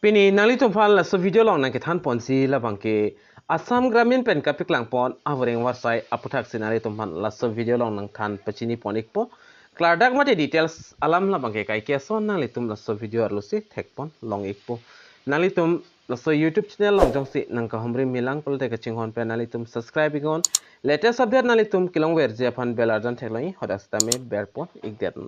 Pini nali tumphal la so video long nang ke than ponsi la bangke Assam Gramin pen kapiklang pon awareng warsai aputhak sinari tumhan la so video long nang than pachini ponik po klardak mate details alam la bangke kai ke son nang litum la so video arlusi thek pon long ikpo nali tum la so YouTube channel long jong si nang ka humri milang pol te ka chinghon pe nali tum subscribe igon latest update nali tum kilong wer je phan belarjan theklai hodasta me berpon ikdet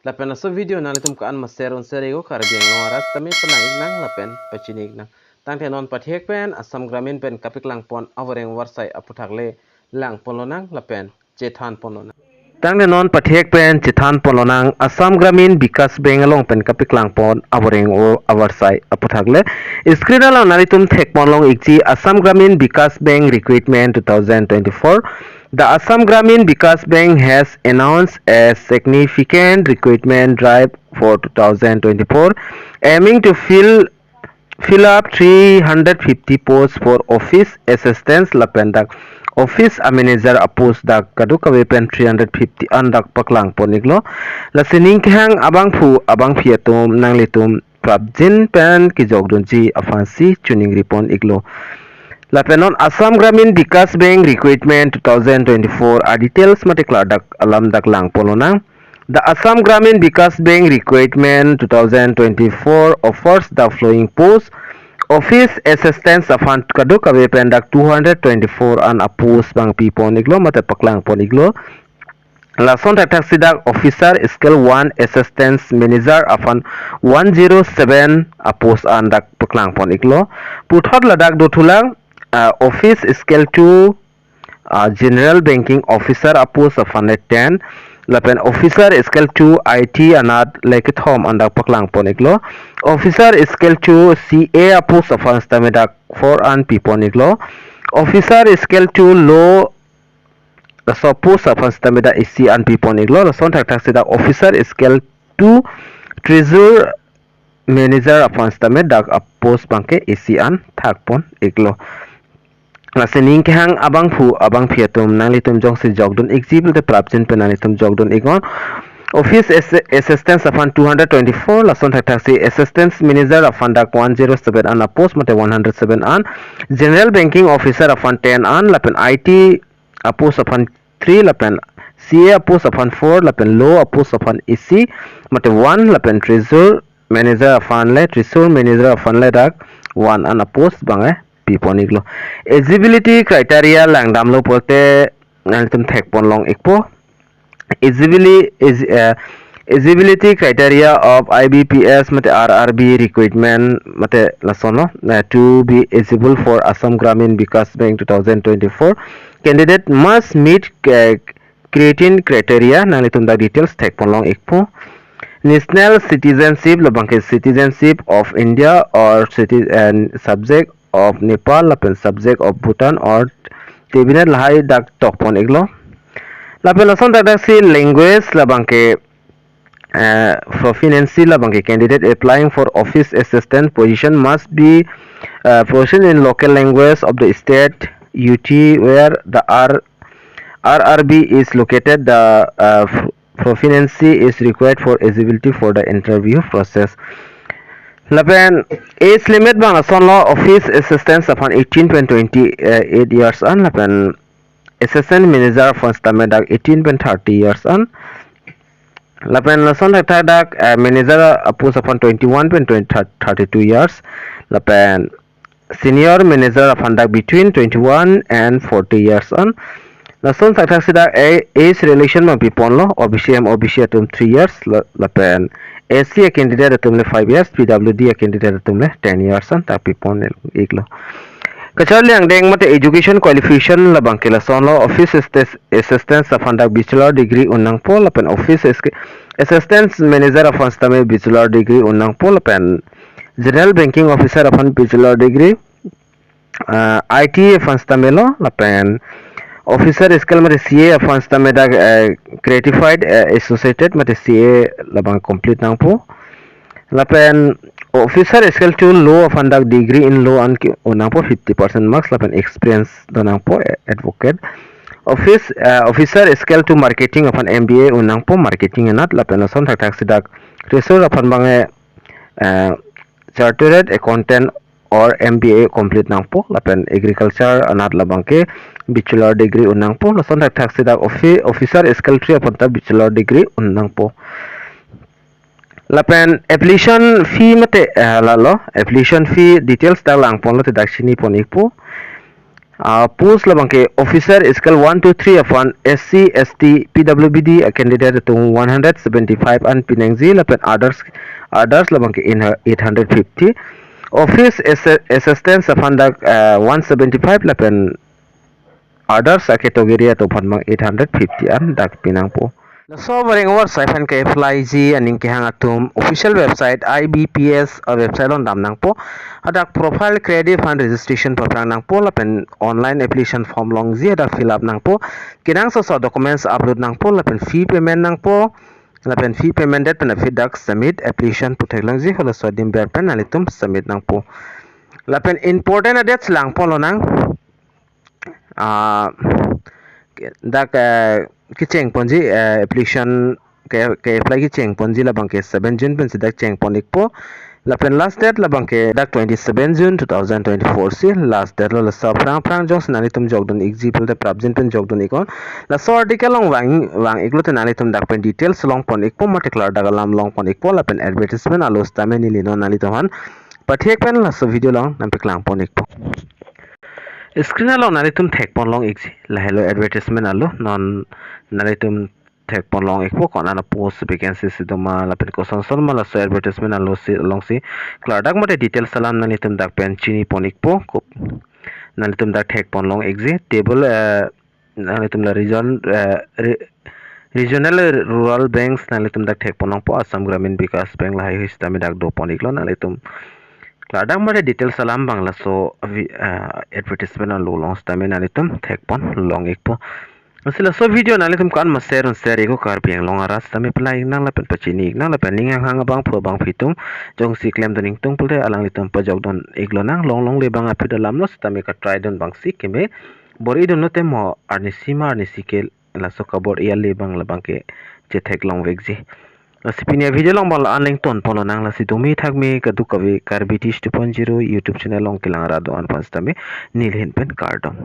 lapen so video nali tum ka an ma share on share ego karbiang no aras tami pana ignang lapen pachinik na tangte non pathek pen Assam Gramin pen kapiklang pon awareng warsai aputhak le lang polonang lapen chethan polonang tangte non pathek pen chethan polonang Assam Gramin Vikas bengalong pen kapiklang pon awareng awarsai aputhak le screen ala nali tum thek polong ikchi Assam Gramin Vikas Bank Recruitment 2024. The Assam Gramin Vikas Bank has announced a significant recruitment drive for 2024, aiming to fill up 350 posts for office assistants lapendak office manager apos dak kaduk wepen 350 andak paklang poniglo lasining khang abang fiatum nanglitum prabjin pen kijogdunji afansi tuning ripon iglo Lapenon Assam Gramin Vikas Bank Recruitment 2024 are details matikla dak alam dak lang polonang. The Assam Gramin Vikas Bank Recruitment 2024 offers the following posts: Office Assistance afan kaduk abe pendak 224 an apus bang pipon iglo mate paklang pon iglo. Lason tak sidak officer skill 1 assistance manager afan 107 apos an dak paklang pon iglo. Puthot ladak dotulang office scale 2 general banking officer apos afan 10 lapen officer scale 2 IT anad lekit home andak paklang poniglo officer scale 2 CA apos afan stamedak 4 an piponiglo officer scale 2 law suppose afan stameda AC an piponiglo son tak sida officer scale 2 treasurer manager afan stamedak apos bangke AC an thakpon iglo Lasening kehang abang fiatum nanglitum jong si jogdun exhibit the prapjin penanitum jogdun igon office assistance afan 224 lason taxi assistance manager afan dak 107 an post mate 107 an general banking officer afan 10 an lapen IT apos afan 3 lapen CA apos afan 4 lapen law apos afan EC mate 1 lapen treasurer manager afan le dak 1 an apos bangai piponiglo eligibility criteria lang damlo pote naltum thek ponlong ikpo eligibility criteria of ibps mate rrb recruitment mate lasono to be eligible for Assam Gramin Vikas Bank 2024 candidate must meet creating criteria nalitum da details thek ponlong ikpo national citizenship labangke citizenship of India or subject of Nepal lapen subject of Bhutan or Tibetan lahai dak tokpon iglo lapen lason dak si language labangke proficiency labangke candidate applying for office assistant position must be proficient in local language of the state UT where the RRB is located. The proficiency is required for eligibility for the interview process. Lapen age limit bang ason lo office assistance upon 18.28 years an lapen assistant manager for stamedak 18.30 years an lapen lason dak manager apus upon 21.32 years lapen senior manager upon dak between 21 and 40 years an lason tak sida age relation bang pipon lo OBC atum 3 years lapen SC candidate atumle 5 years PWD candidate atumle 10 years an tapi pon iglo kachali ang deng mate education qualification la bangkela son lo office assistant afanda bachelor degree unang po lapen office assistant manager afan stame bachelor degree unang po lapen general banking officer afan bachelor degree IT afan stame lo lapen officer skill mate CA afan stame da certified associated mate CA labang complete nang po lapen officer skill 2 law afan dak degree in law an unang po 50% marks lapen experience donang po advocate officer skill 2 marketing afan MBA unang po marketing anat lapen son tak sidak result afan bange Chartered Accountant or MBA complete nang po lapen agriculture anat labang ke bachelor degree unang po lason dak taxi dak officer skill tree aponta bachelor degree unang po lapen application fee mate lalo application fee details dak lang pon lo te dak sini pon ikpo post labang ke officer skill 1 to 3 upon SC ST PWBD a candidate to 175 and pinangzi lapen others labang ke in 850 office assistance apandak 175 lapen others a category to panmang 850 an dak pinang po so VORENG AWARSAI fan ke apply ji aning ke hang atum official website ibps a website on dam nang po adak profile creative and registration program nang po lapen online application form long ji adak fill up nang po kinang so documents upload nang po lapen fee payment nang po lapen fee payment dat pen feedback submit application putek lang ji holo so dim ber pen alitum submit nang po lapen important dates lang po lo nang dak kicheng ponji application ke apply kicheng ponji labang ke 7 June pen sidak cheng ponik po lapen last date labang ke dak 27 June 2024 si last date la sa prang jong sanani tum jogdon example te prabjin pen jogdon ikon la so article long wang iklo te nani tum dak pen details long ponik po particular dagalam long ponik po lapen advertisement alos tame ni lino nali tohan pathek pen la so video long nam peklang ponik po screen along naritum thek pon long exi la hello advertisement alo non naritum thek pon long ekpo kon ana post vacancies sidoma la pen ko son la so advertisement alo si long si kladak mate details salam naritum dak pen chini pon ekpo ko naritum dak thek pon long exi table naritum la regional rural banks naritum dak thek pon long po Assam Gramin Vikas bank la hi stami dak do pon iklo naritum Ladang made details salam bangla so advertisement and long stame nalitum thek pon long ikpo masila so video nalitum kan share iko kar piang long aras tame play nang lapen pachini nang lapen ning hang bang pho bang fitung jong si claim doning tung pulte alang litum pajok don iglo nang long le bang api dalam lo stame ka try don bang si keme bori don note mo arnisima arnisikel la so kabor ia le bang ke je thek long vegji Lasipinia video long bal anling ton polo nang lasi domi thak me kadu kawe karbitis 2.0 YouTube channel long kilang rado an panstame nilhin pen kardom.